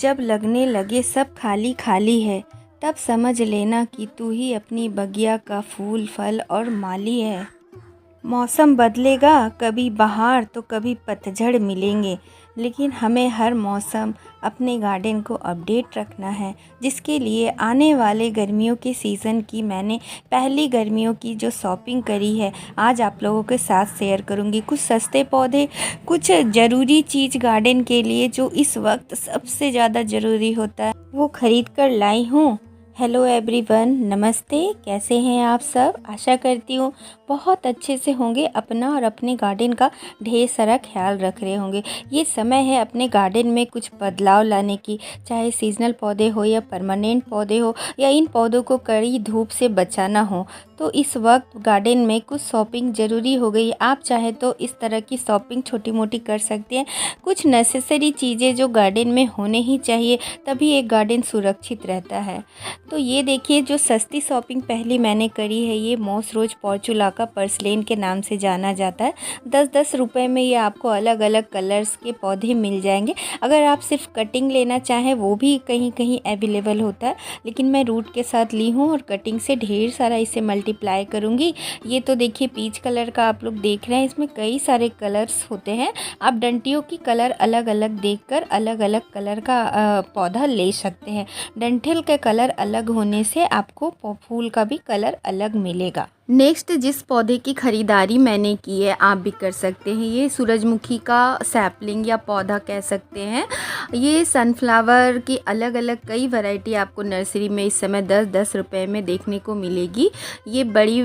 जब लगने लगे सब खाली खाली है, तब समझ लेना कि तू ही अपनी बगिया का फूल फल और माली है। मौसम बदलेगा, कभी बहार तो कभी पतझड़ मिलेंगे, लेकिन हमें हर मौसम अपने गार्डन को अपडेट रखना है, जिसके लिए आने वाले गर्मियों के सीज़न की मैंने पहली गर्मियों की जो शॉपिंग करी है आज आप लोगों के साथ शेयर करूंगी। कुछ सस्ते पौधे, कुछ ज़रूरी चीज़ गार्डन के लिए जो इस वक्त सबसे ज़्यादा ज़रूरी होता है वो ख़रीद कर लाई हूँ। हेलो एवरीवन, नमस्ते। कैसे हैं आप सब? आशा करती हूँ बहुत अच्छे से होंगे, अपना और अपने गार्डन का ढेर सारा ख्याल रख रहे होंगे। ये समय है अपने गार्डन में कुछ बदलाव लाने की, चाहे सीजनल पौधे हो या परमानेंट पौधे हो या इन पौधों को कड़ी धूप से बचाना हो, तो इस वक्त गार्डन में कुछ शॉपिंग ज़रूरी हो गई। आप चाहे तो इस तरह की शॉपिंग छोटी मोटी कर सकते हैं। कुछ नेसेसरी चीज़ें जो गार्डन में होने ही चाहिए, तभी एक गार्डन सुरक्षित रहता है। तो ये देखिए, जो सस्ती शॉपिंग पहली मैंने करी है, ये मॉस रोज पोर्चुलाका पर्सलेन के नाम से जाना जाता है। 10-10 रुपए में ये आपको अलग अलग कलर्स के पौधे मिल जाएंगे। अगर आप सिर्फ कटिंग लेना चाहें वो भी कहीं कहीं अवेलेबल होता है, लेकिन मैं रूट के साथ ली हूँ और कटिंग से ढेर सारा इसे मल्टीप्लाई करूँगी। ये तो देखिए पीच कलर का आप लोग देख रहे हैं, इसमें कई सारे कलर्स होते हैं। आप डंटियों की कलर अलग अलग देखकर अलग अलग कलर का पौधा ले सकते हैं। डंठल के कलर अलग होने से आपको फूल का भी कलर अलग मिलेगा। नेक्स्ट जिस पौधे की ख़रीदारी मैंने की है, आप भी कर सकते हैं। ये सूरजमुखी का सैपलिंग या पौधा कह सकते हैं। ये सनफ्लावर की अलग अलग कई वैरायटी आपको नर्सरी में इस समय 10-10 रुपए में देखने को मिलेगी। ये बड़ी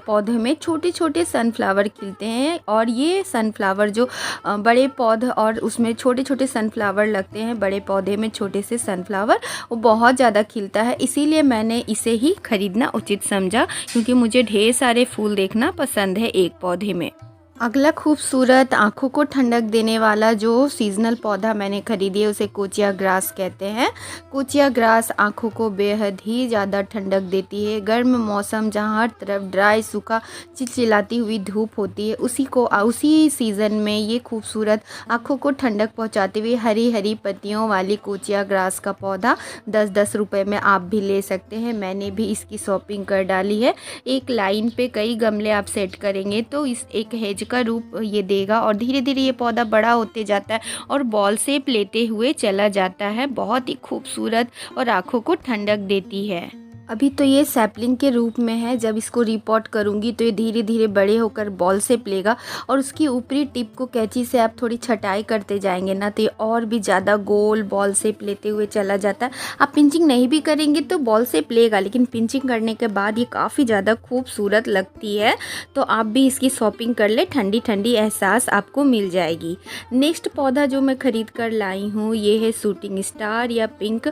पौधे में छोटे छोटे सनफ्लावर खिलते हैं, और ये सनफ्लावर जो बड़े पौधे और उसमें छोटे छोटे सनफ्लावर लगते हैं, बड़े पौधे में छोटे से सनफ्लावर, वो बहुत ज़्यादा खिलता है। इसीलिए मैंने इसे ही ख़रीदना उचित समझा, क्योंकि मुझे ढेर सारे फूल देखना पसंद है एक पौधे में। अगला खूबसूरत आँखों को ठंडक देने वाला जो सीजनल पौधा मैंने खरीदी है उसे कोचिया ग्रास कहते हैं। कोचिया ग्रास आँखों को बेहद ही ज़्यादा ठंडक देती है। गर्म मौसम जहाँ हर तरफ ड्राई सूखा चिलचिलाती हुई धूप होती है, उसी सीज़न में ये खूबसूरत आँखों को ठंडक पहुँचाते हुए हरी हरी पत्तियों वाली कोचिया ग्रास का पौधा 10-10 रुपये में आप भी ले सकते हैं। मैंने भी इसकी शॉपिंग कर डाली है। एक लाइन पे कई गमले आप सेट करेंगे तो इस एक हेज का रूप ये देगा, और धीरे धीरे ये पौधा बड़ा होते जाता है और बॉल शेप लेते हुए चला जाता है। बहुत ही खूबसूरत और आँखों को ठंडक देती है। अभी तो ये सैपलिंग के रूप में है, जब इसको रिपोर्ट करूँगी तो ये धीरे धीरे बड़े होकर बॉल शेप लेगा, और उसकी ऊपरी टिप को कैंची से आप थोड़ी छटाई करते जाएंगे ना, तो ये और भी ज़्यादा गोल बॉल शेप लेते हुए चला जाता है। आप पिंचिंग नहीं भी करेंगे तो बॉल शेप लेगा, लेकिन पिंचिंग करने के बाद ये काफ़ी ज़्यादा खूबसूरत लगती है। तो आप भी इसकी शॉपिंग कर ले, ठंडी ठंडी एहसास आपको मिल जाएगी। नेक्स्ट पौधा जो मैं ख़रीद कर लाई हूँ ये है शूटिंग स्टार या पिंक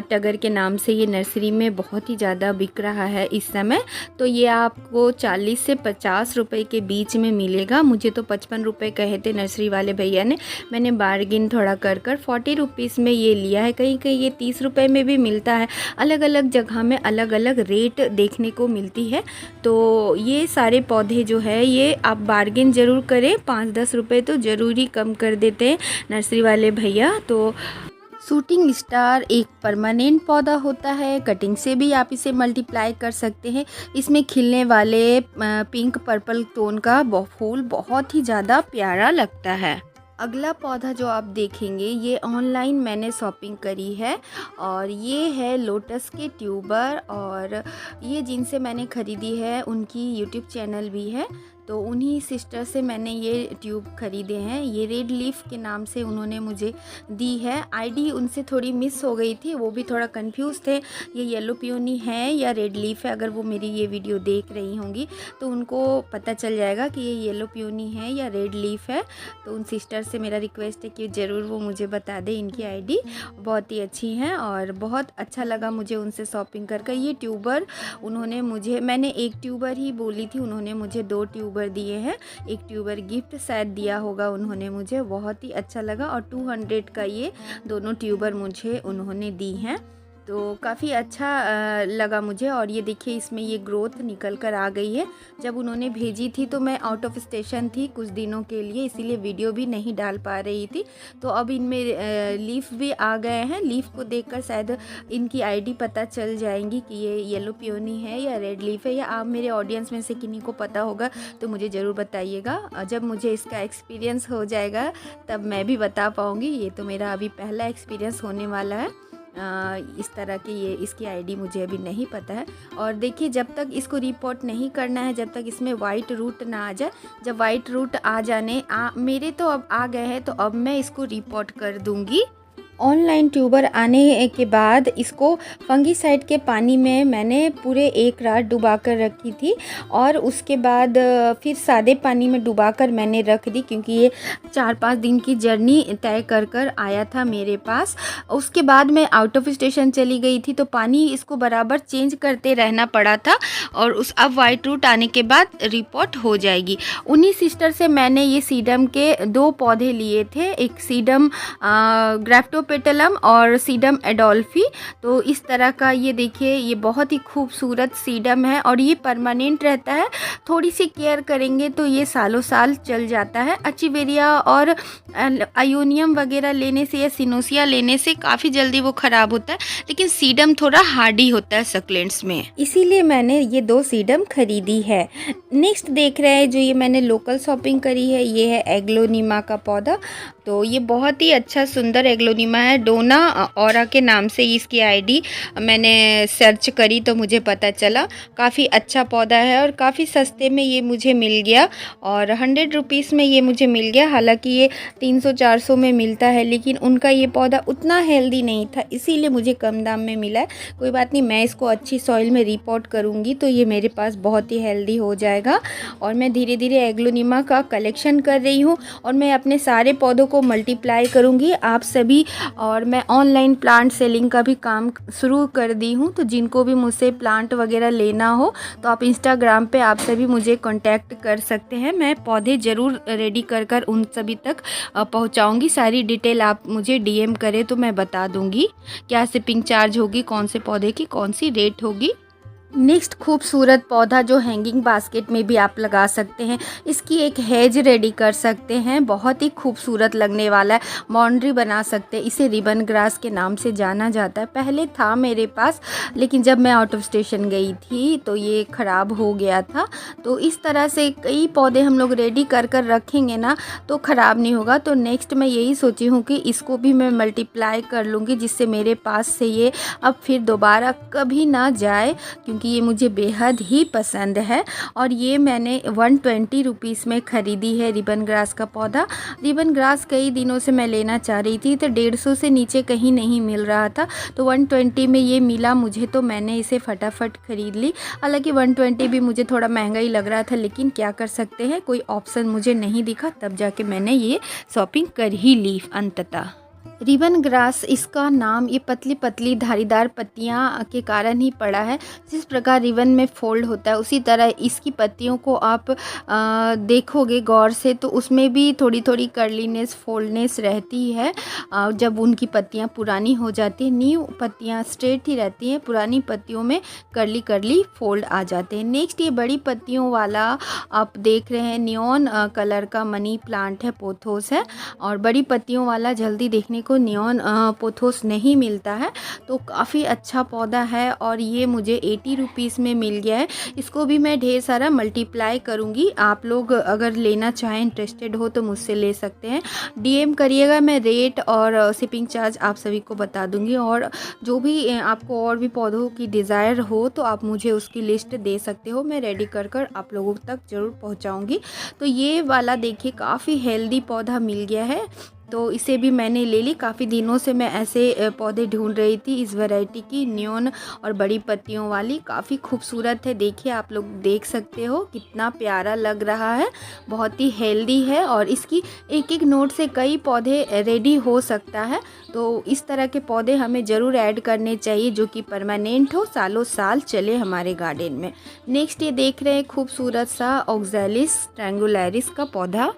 टगर के नाम से। ये नर्सरी में बहुत ज़्यादा बिक रहा है इस समय। तो ये आपको 40 से 50 रुपए के बीच में मिलेगा। मुझे तो 55 रुपये कहे थे नर्सरी वाले भैया ने, मैंने बार्गिन थोड़ा कर 40 रुपीज़ में ये लिया है। कहीं कहीं ये 30 रुपये में भी मिलता है। अलग अलग जगह में अलग अलग रेट देखने को मिलती है। तो ये सारे पौधे जो है ये आप बार्गिन ज़रूर करें, 5-10 रुपये तो ज़रूर ही कम कर देते हैं नर्सरी वाले भैया। तो शूटिंग स्टार एक परमानेंट पौधा होता है, कटिंग से भी आप इसे मल्टीप्लाई कर सकते हैं। इसमें खिलने वाले पिंक पर्पल टोन का फूल बहुत ही ज़्यादा प्यारा लगता है। अगला पौधा जो आप देखेंगे ये ऑनलाइन मैंने शॉपिंग करी है, और ये है लोटस के ट्यूबर, और ये जिनसे मैंने ख़रीदी है उनकी यूट्यूब चैनल भी है। तो उन्हीं सिस्टर से मैंने ये ट्यूब ख़रीदे हैं। ये रेड लीफ के नाम से उन्होंने मुझे दी है। आईडी उनसे थोड़ी मिस हो गई थी, वो भी थोड़ा कंफ्यूज थे ये येलो पियोनी है या रेड लीफ है। अगर वो मेरी ये वीडियो देख रही होंगी तो उनको पता चल जाएगा कि ये येलो पियोनी है या रेड लीफ है। तो उन सिस्टर से मेरा रिक्वेस्ट है कि ज़रूर वो मुझे बता दें। इनकी आईडी बहुत ही अच्छी हैं और बहुत अच्छा लगा मुझे उनसे शॉपिंग कर कर। ये ट्यूबर उन्होंने मुझे, मैंने एक ट्यूबर ही बोली थी, उन्होंने मुझे 2 ट्यूबर दिए हैं। एक ट्यूबर गिफ्ट शायद दिया होगा उन्होंने मुझे, बहुत ही अच्छा लगा। और 200 का ये दोनों ट्यूबर मुझे उन्होंने दी हैं। तो काफ़ी अच्छा लगा मुझे। और ये देखिए इसमें ये ग्रोथ निकल कर आ गई है। जब उन्होंने भेजी थी तो मैं आउट ऑफ स्टेशन थी कुछ दिनों के लिए, इसीलिए वीडियो भी नहीं डाल पा रही थी। तो अब इनमें लीफ भी आ गए हैं। लीफ को देखकर शायद इनकी आईडी पता चल जाएंगी कि ये येलो पियोनी है या रेड लीफ है, या आप मेरे ऑडियंस में से किन्हीं को पता होगा तो मुझे ज़रूर बताइएगा। जब मुझे इसका एक्सपीरियंस हो जाएगा तब मैं भी बता पाऊँगी। ये तो मेरा अभी पहला एक्सपीरियंस होने वाला है। इस तरह की ये इसकी आईडी मुझे अभी नहीं पता है। और देखिए जब तक इसको रिपोर्ट नहीं करना है, जब तक इसमें वाइट रूट ना आ जाए। जब वाइट रूट आ जाने मेरे तो अब आ गए हैं, तो अब मैं इसको रिपोर्ट कर दूंगी। ऑनलाइन ट्यूबर आने के बाद इसको फंगीसाइड के पानी में मैंने पूरे 1 रात डुबा कर रखी थी, और उसके बाद फिर सादे पानी में डुबाकर मैंने रख दी, क्योंकि ये 4-5 दिन की जर्नी तय कर कर आया था मेरे पास। उसके बाद मैं आउट ऑफ स्टेशन चली गई थी, तो पानी इसको बराबर चेंज करते रहना पड़ा था। और अब वाइट रूट आने के बाद रिपोर्ट हो जाएगी। उन्हीं सिस्टर से मैंने ये सीडम के 2 पौधे लिए थे, एक सीडम ग्राफ्टोपेटलम और सीडम एडोल्फी। तो इस तरह का ये देखिए, ये बहुत ही खूबसूरत सीडम है और ये परमानेंट रहता है। थोड़ी सी केयर करेंगे तो ये सालों साल चल जाता है। अचीवेरिया और आयोनियम वगैरह लेने से या सिनोसिया लेने से काफ़ी जल्दी वो ख़राब होता है, लेकिन सीडम थोड़ा हार्डी होता है सक्लेंट्स में, इसीलिए मैंने ये 2 सीडम खरीदी है। नेक्स्ट देख रहे हैं जो ये मैंने लोकल शॉपिंग करी है, ये है एग्लोनिमा का पौधा। तो ये बहुत ही अच्छा सुंदर एग्लोनिमा है। डोना औरा के नाम से इसकी आईडी मैंने सर्च करी तो मुझे पता चला। काफ़ी अच्छा पौधा है और काफ़ी सस्ते में ये मुझे मिल गया, और 100 रुपीज़ में ये मुझे मिल गया। हालांकि ये 300-400 में मिलता है, लेकिन उनका ये पौधा उतना हेल्दी नहीं था, इसीलिए मुझे कम दाम में मिला है। कोई बात नहीं, मैं इसको अच्छी सॉइल में रिपोर्ट करूँगी तो ये मेरे पास बहुत ही हेल्दी हो जाएगा। और मैं धीरे धीरे एग्लोनिमा का कलेक्शन कर रही हूँ, और मैं अपने सारे पौधों को मल्टीप्लाई करूँगी आप सभी। और मैं ऑनलाइन प्लांट सेलिंग का भी काम शुरू कर दी हूँ, तो जिनको भी मुझसे प्लांट वगैरह लेना हो तो आप इंस्टाग्राम पे आप सभी मुझे कांटेक्ट कर सकते हैं। मैं पौधे ज़रूर रेडी कर कर उन सभी तक पहुँचाऊँगी। सारी डिटेल आप मुझे डीएम करें तो मैं बता दूँगी क्या शिपिंग चार्ज होगी, कौन से पौधे की कौन सी रेट होगी। नेक्स्ट खूबसूरत पौधा जो हैंगिंग बास्केट में भी आप लगा सकते हैं, इसकी एक हेज रेडी कर सकते हैं, बहुत ही खूबसूरत लगने वाला है। बाउंड्री बना सकते हैं। इसे रिबन ग्रास के नाम से जाना जाता है। पहले था मेरे पास, लेकिन जब मैं आउट ऑफ स्टेशन गई थी तो ये ख़राब हो गया था। तो इस तरह से कई पौधे हम लोग रेडी कर कर रखेंगे ना तो ख़राब नहीं होगा। तो नेक्स्ट मैं यही सोची हूँ कि इसको भी मैं मल्टीप्लाई कर लूँगी, जिससे मेरे पास से ये अब फिर दोबारा कभी ना जाए, क्योंकि ये मुझे बेहद ही पसंद है। और ये मैंने 120 रुपीज़ में ख़रीदी है रिबन ग्रास का पौधा। रिबन ग्रास कई दिनों से मैं लेना चाह रही थी, तो 150 से नीचे कहीं नहीं मिल रहा था, तो 120 में ये मिला मुझे, तो मैंने इसे फटाफट ख़रीद ली। हालांकि 120 भी मुझे थोड़ा महंगा ही लग रहा था, लेकिन क्या कर सकते हैं, कोई ऑप्शन मुझे नहीं दिखा, तब जाके मैंने ये शॉपिंग कर ही ली अंततः। रिबन ग्रास इसका नाम ये पतली पतली धारीदार पत्तियां के कारण ही पड़ा है। जिस प्रकार रिबन में फोल्ड होता है उसी तरह इसकी पत्तियों को आप देखोगे गौर से तो उसमें भी थोड़ी थोड़ी कर्लीनेस फोल्डनेस रहती है। जब उनकी पत्तियां पुरानी हो जाती हैं, न्यू पत्तियां स्ट्रेट ही रहती हैं, पुरानी पत्तियों में कर्ली कर्ली फोल्ड आ जाते हैं। नेक्स्ट ये बड़ी पत्तियों वाला आप देख रहे हैं नियॉन कलर का मनी प्लांट है, पोथोस है। और बड़ी पत्तियों वाला जल्दी देखने को नियॉन पोथोस नहीं मिलता है, तो काफ़ी अच्छा पौधा है और ये मुझे 80 रुपीज़ में मिल गया है। इसको भी मैं ढेर सारा मल्टीप्लाई करूँगी। आप लोग अगर लेना चाहें, इंटरेस्टेड हो तो मुझसे ले सकते हैं, डीएम करिएगा, मैं रेट और शिपिंग चार्ज आप सभी को बता दूँगी। और जो भी आपको और भी पौधों की डिज़ायर हो तो आप मुझे उसकी लिस्ट दे सकते हो, मैं रेडी कर कर आप लोगों तक ज़रूर पहुँचाऊँगी। तो ये वाला देखिए काफ़ी हेल्दी पौधा मिल गया है, तो इसे भी मैंने ले ली। काफ़ी दिनों से मैं ऐसे पौधे ढूंढ रही थी इस वैरायटी की, नियॉन और बड़ी पत्तियों वाली। काफ़ी खूबसूरत है, देखिए आप लोग देख सकते हो कितना प्यारा लग रहा है, बहुत ही हेल्दी है और इसकी एक एक नोट से कई पौधे रेडी हो सकता है। तो इस तरह के पौधे हमें ज़रूर ऐड करने चाहिए जो कि परमानेंट हो, सालों साल चले हमारे गार्डन में। नेक्स्ट ये देख रहे हैं खूबसूरत सा ऑक्सैलिस ट्रायंगुलरिस का पौधा।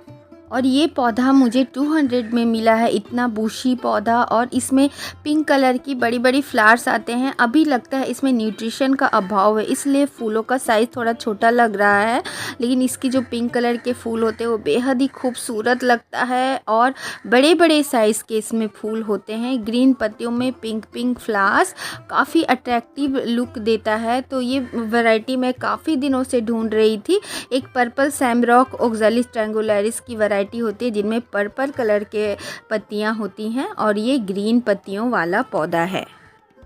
और ये पौधा मुझे 200 में मिला है। इतना बुशी पौधा और इसमें पिंक कलर की बड़ी बड़ी फ्लावर्स आते हैं। अभी लगता है इसमें न्यूट्रिशन का अभाव है, इसलिए फूलों का साइज़ थोड़ा छोटा लग रहा है, लेकिन इसकी जो पिंक कलर के फूल होते हैं वो बेहद ही खूबसूरत लगता है और बड़े बड़े साइज़ के इसमें फूल होते हैं। ग्रीन पत्तियों में पिंक पिंक फ्लावर्स काफ़ी अट्रैक्टिव लुक देता है। तो ये वैरायटी मैं काफ़ी दिनों से ढूंढ रही थी। एक पर्पल सैमरॉक ओक्ज़ालिस ट्रायंगुलरिस की वैरायटी होती है जिनमें पर्पल कलर के पत्तियां होती हैं और ये ग्रीन पत्तियों वाला पौधा है।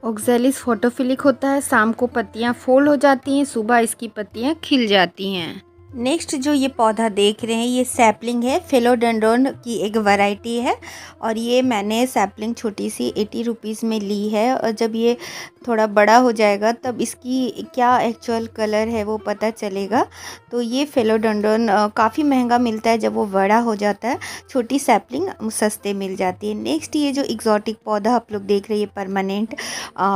ओक्ज़ालिस फोटोफिलिक होता है, शाम को पत्तियां फोल्ड हो जाती हैं, सुबह इसकी पत्तियां खिल जाती हैं। नेक्स्ट जो ये पौधा देख रहे हैं ये सैपलिंग है, फिलोडेंड्रोन की एक वैरायटी है और ये मैंने सैपलिंग छोटी सी 80 रुपीज़ में ली है। और जब ये थोड़ा बड़ा हो जाएगा तब इसकी क्या एक्चुअल कलर है वो पता चलेगा। तो ये फिलोडेंड्रोन काफ़ी महंगा मिलता है, जब वो बड़ा हो जाता है छोटी सैपलिंग सस्ते मिल जाती है। नेक्स्ट ये जो एग्जॉटिक पौधा आप लोग देख रहे हैं परमानेंट,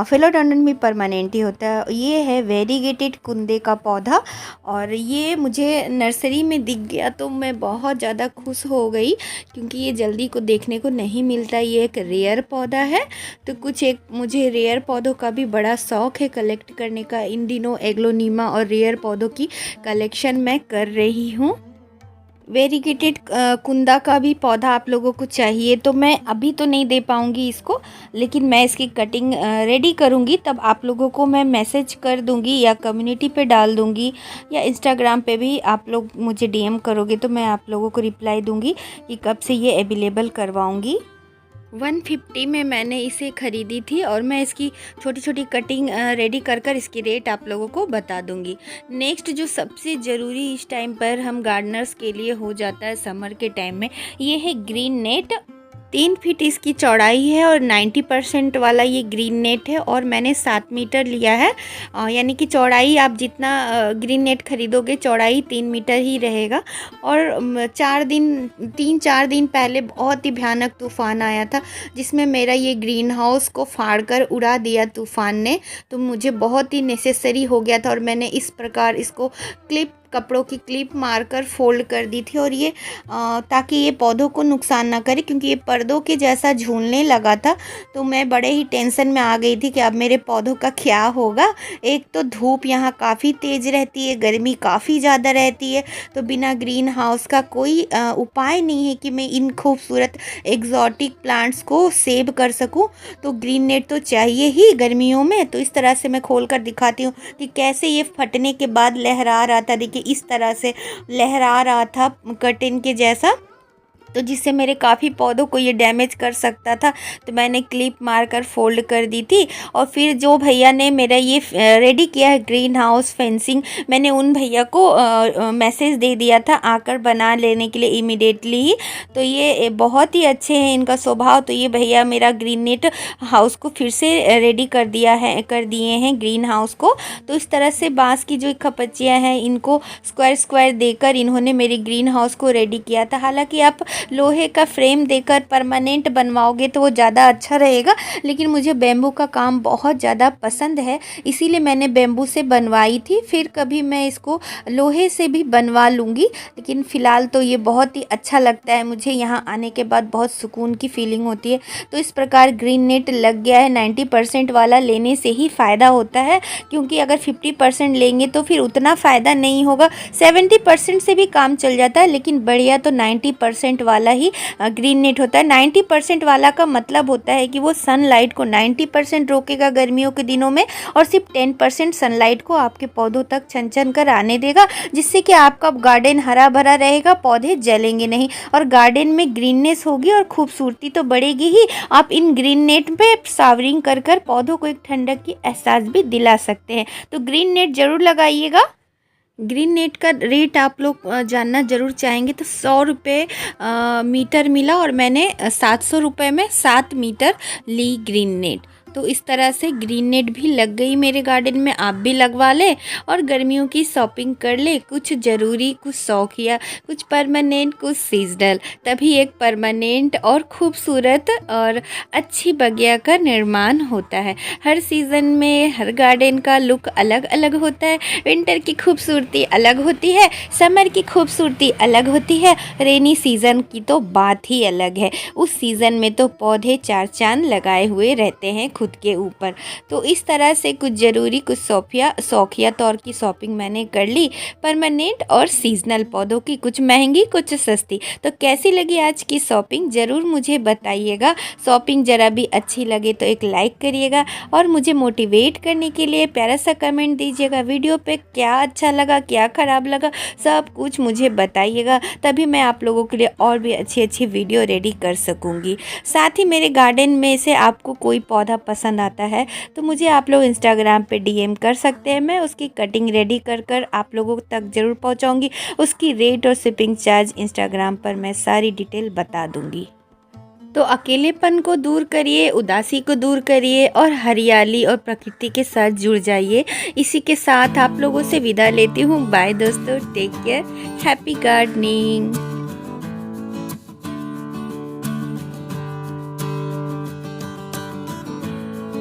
फिलोडेंड्रोन भी परमानेंट ही होता है। ये है वेरीगेटेड कुंदे का पौधा और ये मुझे नर्सरी में दिख गया तो मैं बहुत ज़्यादा खुश हो गई, क्योंकि ये जल्दी को देखने को नहीं मिलता। ये एक रेयर पौधा है, तो मुझे रेयर पौधों का भी बड़ा शौक़ है कलेक्ट करने का। इन दिनों एग्लोनीमा और रेयर पौधों की कलेक्शन मैं कर रही हूँ। वेरीगेटेड कुंदा का भी पौधा आप लोगों को चाहिए तो मैं अभी तो नहीं दे पाऊँगी इसको, लेकिन मैं इसकी कटिंग रेडी करूँगी तब आप लोगों को मैं मैसेज कर दूँगी या कम्युनिटी पे डाल दूँगी या इंस्टाग्राम पे भी आप लोग मुझे डीएम करोगे तो मैं आप लोगों को रिप्लाई दूँगी कि कब से ये अवेलेबल करवाऊँगी। 150 में मैंने इसे ख़रीदी थी और मैं इसकी छोटी छोटी कटिंग रेडी कर इसकी रेट आप लोगों को बता दूंगी। नेक्स्ट जो सबसे ज़रूरी इस टाइम पर हम गार्डनर्स के लिए हो जाता है समर के टाइम में, ये है ग्रीन नेट। 3 फीट इसकी चौड़ाई है और 90% वाला ये ग्रीन नेट है और मैंने 7 मीटर लिया है। यानी कि चौड़ाई आप जितना ग्रीन नेट ख़रीदोगे चौड़ाई 3 मीटर ही रहेगा। और 3-4 दिन पहले बहुत ही भयानक तूफ़ान आया था जिसमें मेरा ये ग्रीन हाउस को फाड़ कर उड़ा दिया तूफ़ान ने। तो मुझे बहुत ही नेसेसरी हो गया था और मैंने इस प्रकार इसको कपड़ों की क्लिप मारकर फोल्ड कर दी थी और ये ताकि ये पौधों को नुकसान ना करे, क्योंकि ये पर्दों के जैसा झूलने लगा था। तो मैं बड़े ही टेंशन में आ गई थी कि अब मेरे पौधों का क्या होगा। एक तो धूप यहाँ काफ़ी तेज़ रहती है, गर्मी काफ़ी ज़्यादा रहती है, तो बिना ग्रीन हाउस का कोई उपाय नहीं है कि मैं इन खूबसूरत एग्जॉटिक प्लांट्स को सेव कर सकूँ। तो ग्रीन नेट तो चाहिए ही गर्मियों में। तो इस तरह से मैं खोल कर दिखाती हूँ कि कैसे ये फटने के बाद लहरा रहा था। देखिए इस तरह से लहरा रहा था कर्टेन के जैसा, तो जिससे मेरे काफ़ी पौधों को ये डैमेज कर सकता था। तो मैंने क्लिप मारकर फोल्ड कर दी थी। और फिर जो भैया ने मेरा ये रेडी किया है ग्रीन हाउस फेंसिंग, मैंने उन भैया को मैसेज दे दिया था आकर बना लेने के लिए इमीडिएटली ही। तो ये बहुत ही अच्छे हैं इनका स्वभाव। तो ये भैया मेरा ग्रीन नेट हाउस को फिर से रेडी कर दिए हैं ग्रीन हाउस को। तो इस तरह से बाँस की जो खपच्चियाँ हैं इनको स्क्वायर देकर इन्होंने मेरी ग्रीन हाउस को रेडी किया था। हालाँकि आप लोहे का फ्रेम देकर परमानेंट बनवाओगे तो वो ज़्यादा अच्छा रहेगा, लेकिन मुझे बेम्बू का काम बहुत ज़्यादा पसंद है, इसीलिए मैंने बेम्बू से बनवाई थी। फिर कभी मैं इसको लोहे से भी बनवा लूँगी, लेकिन फ़िलहाल तो ये बहुत ही अच्छा लगता है मुझे। यहाँ आने के बाद बहुत सुकून की फीलिंग होती है। तो इस प्रकार ग्रीन नेट लग गया है। 90% वाला लेने से ही फ़ायदा होता है, क्योंकि अगर 50% लेंगे तो फिर उतना फ़ायदा नहीं होगा। 70% से भी काम चल जाता है, लेकिन बढ़िया तो 90% वाला ही ग्रीन नेट होता है। 90% वाला का मतलब होता है कि वो सनलाइट को 90% रोकेगा गर्मियों के दिनों में और सिर्फ 10% सनलाइट को आपके पौधों तक छन कर आने देगा, जिससे कि आपका गार्डन हरा भरा रहेगा, पौधे जलेंगे नहीं और गार्डन में ग्रीननेस होगी और खूबसूरती तो बढ़ेगी ही। आप इन ग्रीन नेट पे शावरिंग कर पौधों को एक ठंडक की एहसास भी दिला सकते हैं। तो ग्रीन नेट ज़रूर लगाइएगा। ग्रीन नेट का रेट आप लोग जानना ज़रूर चाहेंगे तो 100 रुपये मीटर मिला और मैंने 700 रुपये में 7 मीटर ली ग्रीन नेट। तो इस तरह से ग्रीन नेट भी लग गई मेरे गार्डन में, आप भी लगवा लें और गर्मियों की शॉपिंग कर ले। कुछ ज़रूरी, कुछ शौकिया, कुछ परमानेंट, कुछ सीजनल, तभी एक परमानेंट और खूबसूरत और अच्छी बगिया का निर्माण होता है। हर सीज़न में हर गार्डन का लुक अलग अलग होता है। विंटर की खूबसूरती अलग होती है, समर की खूबसूरती अलग होती है, रेनी सीज़न की तो बात ही अलग है। उस सीज़न में तो पौधे चार चांद लगाए हुए रहते हैं खुद के ऊपर। तो इस तरह से कुछ ज़रूरी, कुछ शौकिया तौर की शॉपिंग मैंने कर ली, परमानेंट और सीजनल पौधों की, कुछ महंगी कुछ सस्ती। तो कैसी लगी आज की शॉपिंग ज़रूर मुझे बताइएगा। शॉपिंग ज़रा भी अच्छी लगे तो एक लाइक करिएगा और मुझे मोटिवेट करने के लिए प्यारा सा कमेंट दीजिएगा। वीडियो पे क्या अच्छा लगा, क्या ख़राब लगा, सब कुछ मुझे बताइएगा, तभी मैं आप लोगों के लिए और भी अच्छी अच्छी वीडियो रेडी कर सकूँगी। साथ ही मेरे गार्डन में से आपको कोई पौधा पसंद आता है तो मुझे आप लोग इंस्टाग्राम पे डीएम कर सकते हैं। मैं उसकी कटिंग रेडी कर आप लोगों तक ज़रूर पहुंचाऊंगी। उसकी रेट और शिपिंग चार्ज इंस्टाग्राम पर मैं सारी डिटेल बता दूंगी। तो अकेलेपन को दूर करिए, उदासी को दूर करिए और हरियाली और प्रकृति के साथ जुड़ जाइए। इसी के साथ आप लोगों से विदा लेती हूँ। बाय दोस्तों, टेक केयर, हैप्पी गार्डनिंग।